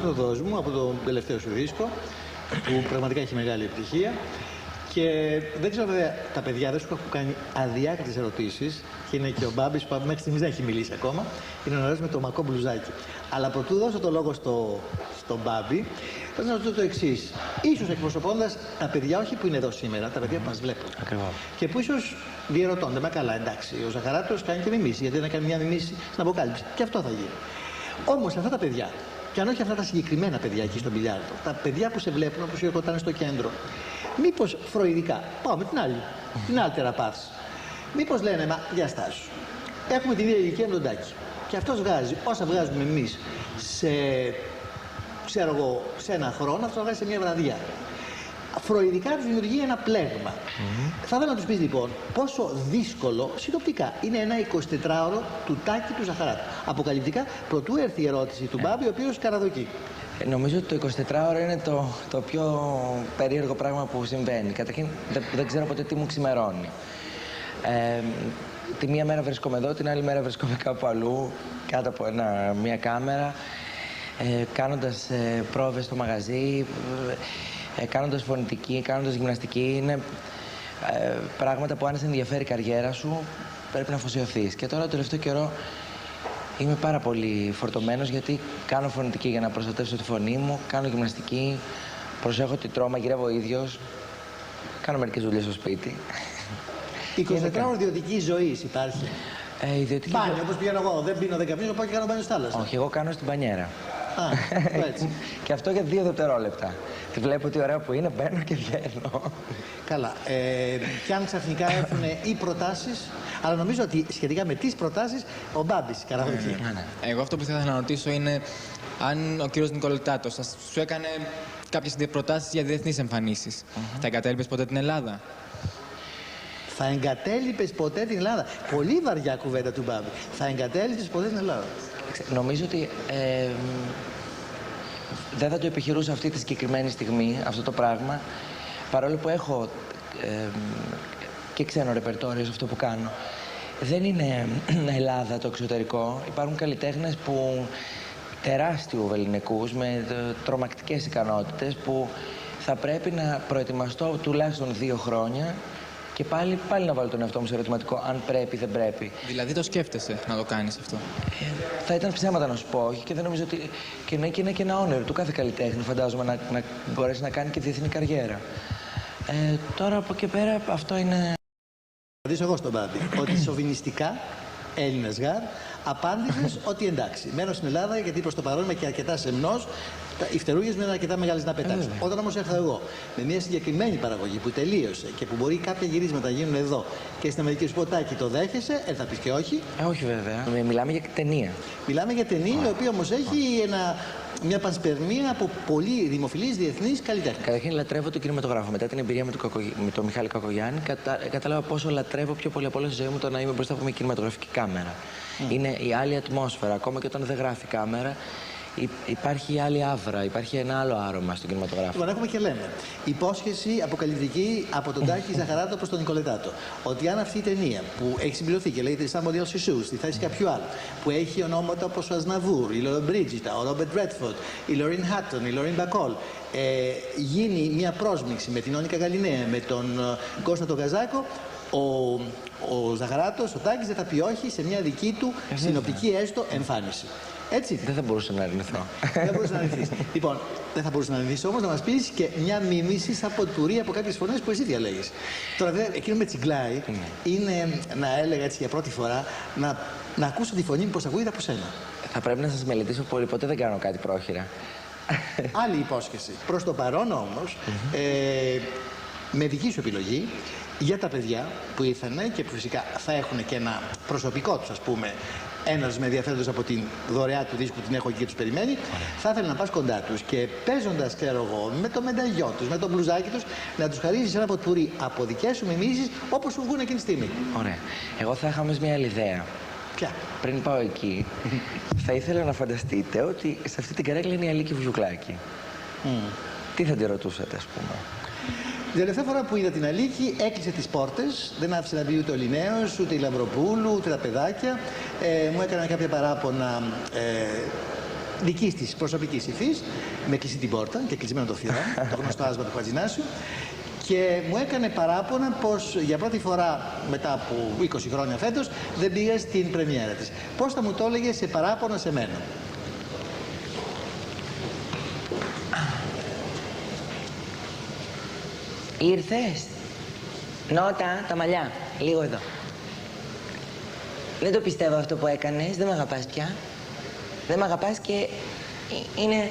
Το δώσ' μου από το τελευταίο σου δίσκο που πραγματικά έχει μεγάλη επιτυχία και δεν ξέρω βέβαια τα παιδιά δεν σου έχουν κάνει αδιάκριτες ερωτήσεις και είναι και ο Μπάμπης που μέχρι στιγμής δεν έχει μιλήσει ακόμα, είναι ο ωραίος με το μακό μπλουζάκι, αλλά προτού δώσω το λόγο στον Μπάμπη θα σας ρωτήσω το εξής, ίσως εκπροσωπώντας τα παιδιά όχι που είναι εδώ σήμερα, τα παιδιά που μας βλέπουν. Ακριβώς. Και που ίσως διερωτώνται, μα καλά εντάξει, ο Ζαχαράτος κάνει και μιμήση, γιατί να κάνει μια μιμήση στην αποκάλυψη και αυτό θα γίνει. Όμως αυτά τα παιδιά, και αν όχι αυτά τα συγκεκριμένα παιδιά εκεί στον μπιλιάρδο, τα παιδιά που σε βλέπουν όπως ήταν στο κέντρο, μήπως φροηδικά, πάω με την άλλη τεραπάθηση, μήπως λένε, μα για στάσου, έχουμε την ίδια ηλικία με τον Τάκη. Και αυτός βγάζει όσα βγάζουμε εμείς σε ένα χρόνο, αυτό βγάζει σε μια βραδιά. Φροηδικά τους δημιουργεί ένα πλέγμα. Θα ήθελα να τους πεις λοιπόν πόσο δύσκολο συνοπτικά είναι ένα 24ωρο του Τάκη του Ζαχαράτου. Αποκαλυπτικά, προτού έρθει η ερώτηση του Μπάμπη, ο οποίος καραδοκεί. Νομίζω ότι το 24ωρο είναι το πιο περίεργο πράγμα που συμβαίνει. Καταρχήν δεν ξέρω ποτέ τι μου ξημερώνει. Τη μία μέρα βρίσκομαι εδώ, την άλλη μέρα βρίσκομαι κάπου αλλού, κάτω από μια κάμερα, κάνοντας πρόβες στο μαγαζί, κάνοντας φωνητική, κάνοντας γυμναστική. Είναι πράγματα που αν σε ενδιαφέρει η καριέρα σου πρέπει να αφοσιωθείς. Και τώρα το τελευταίο καιρό είμαι πάρα πολύ φορτωμένος γιατί κάνω φωνητική για να προστατεύσω τη φωνή μου, κάνω γυμναστική, προσέχω τι τρώω, μαγειρεύω ο ίδιος, κάνω μερικές δουλειές στο σπίτι. 24ωρο ιδιωτική ζωή υπάρχει. Ιδιωτική μπάνιο, όπως πηγαίνω εγώ, δεν πίνω 10 πίνω, πάω και κάνω μπάνιο στη θάλασσα. Όχι, εγώ κάνω στην μπανιέρα. Α, έτσι. Και αυτό για 2 δευτερόλεπτα. Τη βλέπω τι ωραία που είναι, μπαίνω και βγαίνω. Καλά. Και αν ξαφνικά έρθουν οι προτάσεις, αλλά νομίζω ότι σχετικά με τις προτάσεις, ο Μπάμπης καραδοκεί. Εγώ αυτό που θα ήθελα να ρωτήσω είναι αν ο κύριος Νικολετάτος σου έκανε κάποιες προτάσεις για διεθνείς εμφανίσεις. Θα εγκατέλειπες ποτέ την Ελλάδα? Θα εγκατέλειπες ποτέ την Ελλάδα? Πολύ βαριά κουβέντα του Μπάμπη. Θα εγκατέλειπες ποτέ την Ελλάδα? Νομίζω ότι δεν θα το επιχειρούσα αυτή τη συγκεκριμένη στιγμή, αυτό το πράγμα, παρόλο που έχω και ξένο ρεπερτόριο σε αυτό που κάνω. Δεν είναι Ελλάδα το εξωτερικό. Υπάρχουν καλλιτέχνες που τεράστιου ελληνικούς με τρομακτικές ικανότητες που θα πρέπει να προετοιμαστώ τουλάχιστον 2 χρόνια και πάλι να βάλω τον εαυτό μου σε ερωτηματικό αν πρέπει, δεν πρέπει. Δηλαδή το σκέφτεσαι να το κάνεις αυτό? Θα ήταν ψέματα να σου πω, όχι, και δεν νομίζω ότι είναι και ένα όνειρο του κάθε καλλιτέχνη, φαντάζομαι, να μπορέσει να κάνει και διεθνή καριέρα. Τώρα από εκεί πέρα αυτό είναι... Θα ρωτήσω εγώ στον Μπάμπη ότι σοβινιστικά, Έλληνας γάρ, απάντησες ότι εντάξει, μένω στην Ελλάδα γιατί προς το παρόν είμαι και αρκετά σεμνός, οι φτερούγες μου είναι αρκετά μεγάλες να πετάξω. Όταν όμως έρθω εγώ με μια συγκεκριμένη παραγωγή που τελείωσε και που μπορεί κάποια γυρίσματα να γίνουν εδώ και στην Αμερική σου πω Τάκη, το δέχεσαι, θα πεις και όχι. Όχι βέβαια. Μιλάμε για ταινία. Μιλάμε για ταινία, η οποία όμως έχει μια πανσπερμία από πολύ δημοφιλείς διεθνείς καλλιτέχνες. Καταρχήν λατρεύω τον κινηματογράφο. Μετά την εμπειρία με τον Μιχάλη Κακογιάννη, κατάλαβα πόσο λατρεύω πιο πολύ από όλα στη ζωή μου το να είμαι μπροστά από μια κινηματογραφική κάμερα. Είναι η άλλη ατμόσφαιρα, ακόμα και όταν δεν γράφει κάμερα. Υπάρχει η άλλη άβρα, υπάρχει ένα άλλο άρωμα στον κινηματογράφο. Λοιπόν, έχουμε και λέμε. Υπόσχεση αποκαλυπτική από τον Τάκη Ζαχαράτο προς τον Νικολετάτο. Ότι αν αυτή η ταινία που έχει συμπληρωθεί και λέγεται Somebody Else's Shoes, στη θέση κάποιου άλλου, που έχει ονόματα όπως ο Ασναβούρ, η Λόρα Μπρίτζιτα, ο Ρόμπερτ Ρέτφορντ, η Λόριν Χάτον, η Λόριν Μπακόλ, γίνει μια πρόσμιξη με την Όνικα Γαλινέα, με τον Κώστα τον Καζάκο, ο Ζαχαράτος, ο Τάκης δεν θα πει όχι σε μια δική του συνοπτική έστω εμφάνιση. Έτσι. Δεν θα μπορούσα να αρνηθώ. Δεν μπορούσα να αρνηθείς. Λοιπόν, δεν θα μπορούσα να αρνηθείς όμως να μας πεις και μια μίμηση σαν ποτπουρί από κάποιες φωνές που εσύ διαλέγεις. Τώρα, βέβαια, εκείνο με τσιγκλάει είναι να έλεγα έτσι για πρώτη φορά να ακούσω τη φωνή μου πως ακούγεται από σένα. Θα πρέπει να σας μελετήσω πολύ. Ποτέ δεν κάνω κάτι πρόχειρα. Άλλη υπόσχεση. Προς το παρόν όμως, με δική σου επιλογή, για τα παιδιά που ήρθανε και που φυσικά θα έχουν και ένα προσωπικό τους, ας πούμε, ένας με ενδιαφέροντος από την δωρεά του δίσκου που την έχω εκεί και τους περιμένει, θα ήθελα να πας κοντά τους και παίζοντας, ξέρω εγώ, με το μενταγιό τους, με το μπλουζάκι τους, να τους χαρίζεις ένα ποτπουρί από δικές σου μιμήσεις όπως σου βγουν εκείνη τη στιγμή. Ωραία. Εγώ θα είχα όμως μια άλλη ιδέα. Ποια? Πριν πάω εκεί, θα ήθελα να φανταστείτε ότι σε αυτή την καρέκλα είναι η Αλίκη Βουγιουκλάκη. Τι θα τη ρωτούσατε, ας πούμε? Την τελευταία φορά που είδα την Αλίκη, έκλεισε τις πόρτες, δεν άφησε να μπει ούτε ο Λινέος, ούτε η Λαμπροπούλου, ούτε τα παιδάκια. Μου έκαναν κάποια παράπονα δικής της προσωπικής υφής, με κλειστή την πόρτα και κλεισμένο το θηρόν, το γνωστό άσμα του Χατζηνάσιου. Και μου έκανε παράπονα πως για πρώτη φορά μετά από 20 χρόνια φέτος δεν πήγα στην πρεμιέρα της. Πώς θα μου το έλεγε σε παράπονα σε μένα? Ήρθες? Νότα, τα μαλλιά. Λίγο εδώ. Δεν το πιστεύω αυτό που έκανες. Δεν μ' αγαπάς πια. Δεν μ' αγαπάς και είναι...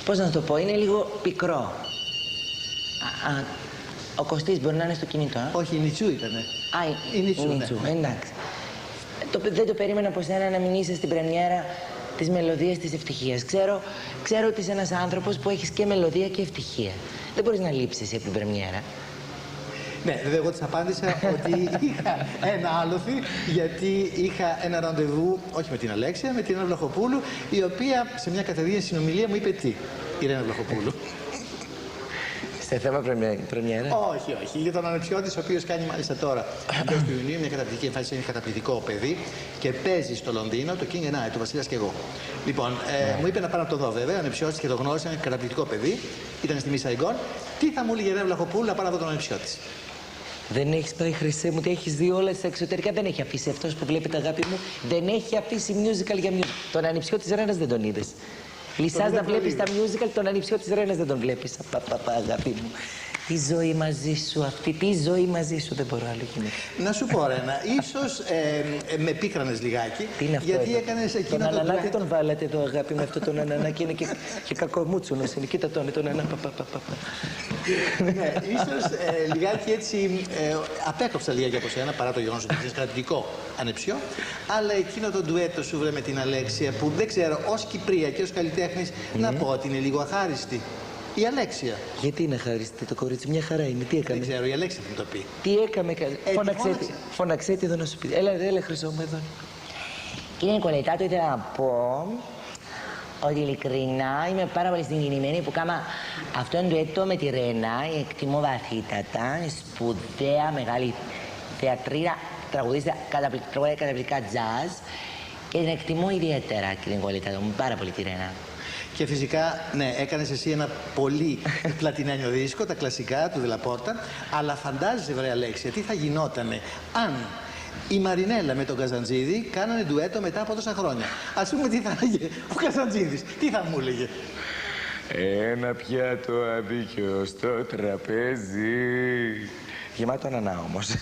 Πώς να το πω, είναι λίγο πικρό. Ο Κωστής μπορεί να είναι στο κινητό, Όχι, η Νιτσού ήτανε. Η Νιτσού, ναι. εντάξει. δεν το περίμενα από σένα να μην είσαι στην πρεμιέρα της μελωδίας της ευτυχίας. Ξέρω ότι είσαι ένας άνθρωπος που έχεις και μελωδία και ευτυχία. Δεν μπορείς να λείψεις εσύ από την πρεμιέρα. Ναι, βέβαια, εγώ της απάντησα ότι είχα ένα άλοθη, γιατί είχα ένα ραντεβού, όχι με την Αλέξια, με την Ρένα Βλαχοπούλου, η οποία σε μια κατεδία συνομιλία μου είπε τι, η Ρένα Βλαχοπούλου. Σε θέμα πρεμιέρα. Όχι. Για τον ανεψιώτη, ο οποίος κάνει μάλιστα τώρα, εντός του Ιουνίου, μια καταπληκτική εμφάνιση, είναι καταπληκτικό παιδί και παίζει στο Λονδίνο το King and I, του Βασιλιάς και εγώ. Λοιπόν, μου είπε να πάω να το δω βέβαια, ο ανεψιώτης και το γνώρισα, είναι καταπληκτικό παιδί, ήταν στη Μίσα Ιγκόν. Τι θα μου έλεγε η Ρένα Βλαχοπούλου να πάω να δω τον ανεψιώτη. Δεν έχεις πάει, Χρυσέ μου, ότι έχεις δει όλα στα εξωτερικά. Δεν έχει αφήσει αυτός που βλέπετε, αγάπη μου. Δεν έχει αφήσει musical για musical. Τον ανιψιό της Ρένας δεν τον είδες. Λυσάς να βλέπεις τα musical, τον ανιψιό της Ρένας δεν τον βλέπεις. Αγάπη μου. Τι ζωή μαζί σου αυτή, τι ζωή μαζί σου, δεν μπορώ άλλο γυναίκα. Να σου πω, Ρένα, ίσως με πίκρανες λιγάκι. Τι είναι αυτό, γιατί έκανες εκείνο τον ανανά, τι τον βάλατε εδώ, αγάπη μου, αυτό τον ανανά, και είναι και κακομούτσουνος είναι. Κοίτα τον ανανά, Ναι, ίσως λιγάκι έτσι απέκοψα λιγάκι από σένα, παρά το γεγονός ότι είσαι καταπληκτικό ανεψιό. Αλλά εκείνο το ντουέτο σου βρε με την Αλέξια, που δεν ξέρω, ως Κυπρία και ως καλλιτέχνης, να πω ότι είναι λίγο αχάριστη. Η Αλέξια. Γιατί είναι αχάριστη το κορίτσι, μια χαρά είναι. Τι έκανε. Δεν ξέρω, η Αλέξια θα μου το πει. Τι έκαμε, φώναξε τη εδώ να σου πει. Έλα, Χρυσό μου εδώ. Κύριε Νικολετάτο, ήθελα να πω ότι ειλικρινά είμαι πάρα πολύ συγκινημένη που κάμα αυτόν το έτο με τη Ρένα. Εκτιμώ βαθύτατα, σπουδαία, μεγάλη θεατρία, τραγουδίστρια, καταπληκτικά jazz και την εκτιμώ ιδιαίτερα, κύριε Νικολετάτο, πάρα πολύ τη Ρένα. Και φυσικά, ναι, έκανες εσύ ένα πολύ πλατινένιο δίσκο, τα κλασικά του Δελαπόρτα, αλλά φαντάζεσαι, βρε Αλέξια, τι θα γινότανε αν η Μαρινέλα με τον Καζαντζίδη κάνανε ντουέτο μετά από τόσα χρόνια. Ας πούμε τι θα έλεγε ο Καζαντζίδης, τι θα μου έλεγε. Ένα πιάτο αβίκιο στο τραπέζι. Γεμάτο ανανά όμως.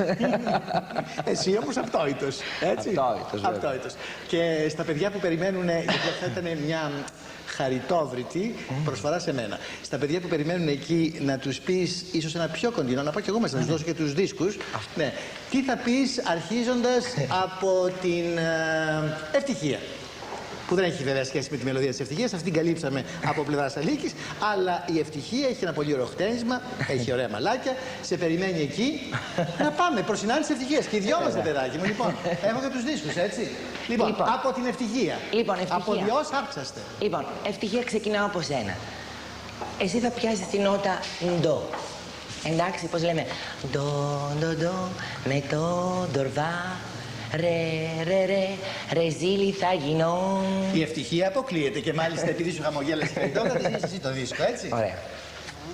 Εσύ όμως αυτόητος, έτσι. Αυτόητος. Και στα παιδιά που περιμένουν, γιατί θα ήταν μια χαριτόβρητη προσφορά σε μένα. Στα παιδιά που περιμένουν εκεί να τους πεις ίσως ένα πιο κοντινό, να πάω κι εγώ μέσα, να τους δώσω και τους δίσκους. Ναι. Τι θα πεις αρχίζοντας από την ευτυχία. Που δεν έχει βέβαια σχέση με τη μελωδία της ευτυχίας, αυτή την καλύψαμε από πλευράς Αλίκης. Αλλά η ευτυχία έχει ένα πολύ ωραίο χτένισμα, έχει ωραία μαλάκια, σε περιμένει εκεί. Να πάμε προς συνάντηση ευτυχίας. Και οι δυο μας, παιδάκι μου, λοιπόν. Έχω και τους δίσκους, έτσι. Λοιπόν, από την ευτυχία. Από διός άπτσαστε. Λοιπόν, ευτυχία ξεκινάω από σένα. Εσύ θα πιάσεις την νότα ντο. Εντάξει, πώς λέμε. Ντο, ντο, ντο, με το ντορβά. Ρε ζήλι θα γινώ. Η ευτυχία αποκλείεται και μάλιστα επειδή σου χαμογέλασε το θα τη εσύ το δίσκο, έτσι. Ωραία.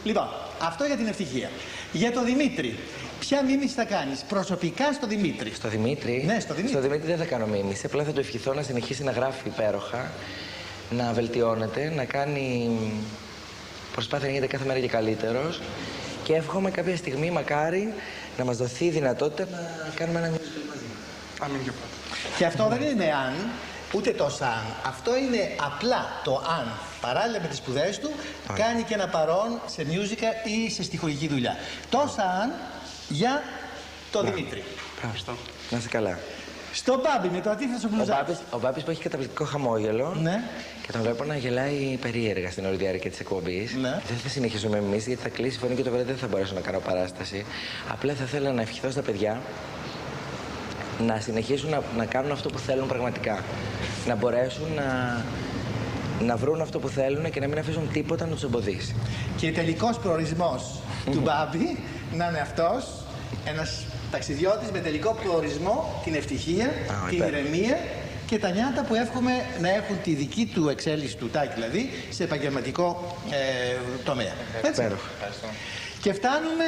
Λοιπόν, αυτό για την ευτυχία. Για τον Δημήτρη, ποια μίμηση θα κάνεις προσωπικά στο Δημήτρη. Στο Δημήτρη. Ναι, στο Δημήτρη. Στο Δημήτρη δεν θα κάνω μίμηση. Απλά θα του ευχηθώ να συνεχίσει να γράφει υπέροχα, να βελτιώνεται, να κάνει προσπάθεια να γίνεται κάθε μέρα και καλύτερος. Και εύχομαι κάποια στιγμή, μακάρι, να μας δοθεί η δυνατότητα να κάνουμε ένα musical μαζί. Αμήν και πρώτα. Και αυτό δεν είναι αν, ούτε το σαν. Αυτό είναι απλά το αν. Παράλληλα με τις σπουδές του, κάνει και ένα παρόν σε musical ή σε στιχουργική δουλειά. Το σαν για τον Δημήτρη. Ευχαριστώ. Να είσαι καλά. Στο Μπάμπι με το αντίθετο σου μπλουζάκι. Ο Μπάμπης που έχει καταπληκτικό χαμόγελο. Ναι. Και τον βλέπω να γελάει περίεργα στην όλη διάρκεια της εκπομπής. Ναι. Δεν θα συνεχίσουμε εμείς γιατί θα κλείσει η φωνή και το βράδυ δεν θα μπορέσω να κάνω παράσταση. Απλά θα ήθελα να ευχηθώ στα παιδιά να συνεχίσουν να κάνουν αυτό που θέλουν πραγματικά. Να μπορέσουν να βρουν αυτό που θέλουν και να μην αφήσουν τίποτα να τους εμποδίσει. Και τελικός προορισμός του Μπάμπη να είναι αυτός, ένας ταξιδιώτης με τελικό προορισμό την ευτυχία, την ηρεμία και τα νιάτα που εύχομαι να έχουν τη δική του εξέλιξη του τάκι, δηλαδή σε επαγγελματικό τομέα. Έτσι. Και φτάνουμε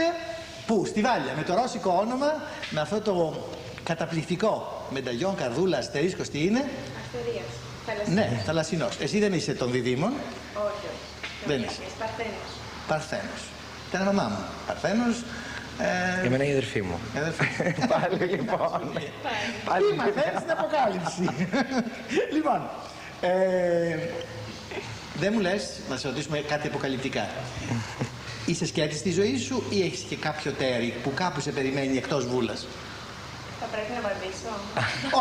πού, στη Βάλια, με το ρώσικο όνομα, με αυτό το καταπληκτικό μεταλλιόν καρδούλα αστερίσκος, τι είναι? Αστερίας. Ναι, θαλασσινός. Εσύ δεν είσαι των διδήμων. Όχι. Δεν είσαι. Παρθένος. Παρθένος. Ήταν μαμά μου. Παρθένος. Εμένα η αδερφή μου. Πάλι λοιπόν. Τι μαθαίνεις στην αποκάλυψη. Λοιπόν, δεν μου λες να σε ρωτήσουμε κάτι αποκαλυπτικά. Είσαι σκέτη στη ζωή σου ή έχεις και κάποιο τέρι που κάπου σε περιμένει εκτός βούλας? Θα πρέπει να βαδίσω.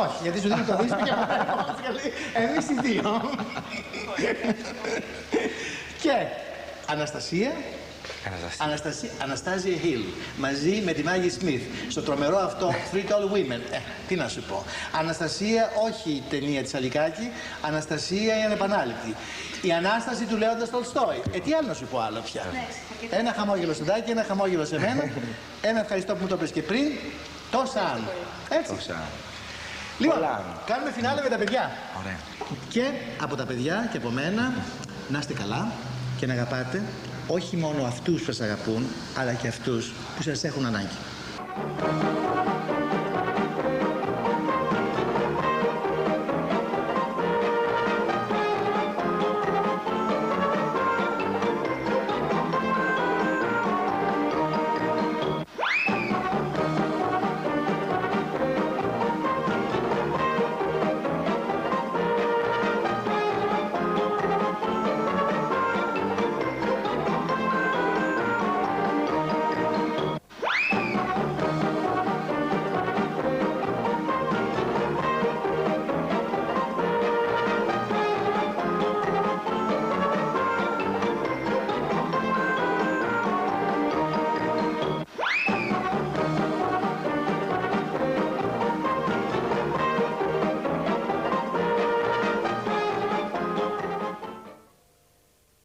Όχι, γιατί σου δίνει το δίσκο και εμείς οι δύο. Και Αναστασία. Αναστάζια Χιλ, μαζί με τη Μάγι Σμιθ, στο τρομερό αυτό Three Tall Women. Τι να σου πω. Αναστασία, όχι η ταινία της Αλικάκη, Αναστασία η ανεπανάληπτη. Η Ανάσταση του Λέοντα Τολστόι. Τι άλλο να σου πω άλλο πια. Ένα χαμόγελο στον Τάκη, ένα χαμόγελο σε μένα, ένα ευχαριστώ που μου το πες και πριν, τόσα άλλα. Έτσι. Λοιπόν, κάνουμε φινάλε με τα παιδιά. Ωραία. Και από τα παιδιά και από μένα, να είστε καλά και να αγαπάτε όχι μόνο αυτούς που σας αγαπούν, αλλά και αυτούς που σας έχουν ανάγκη.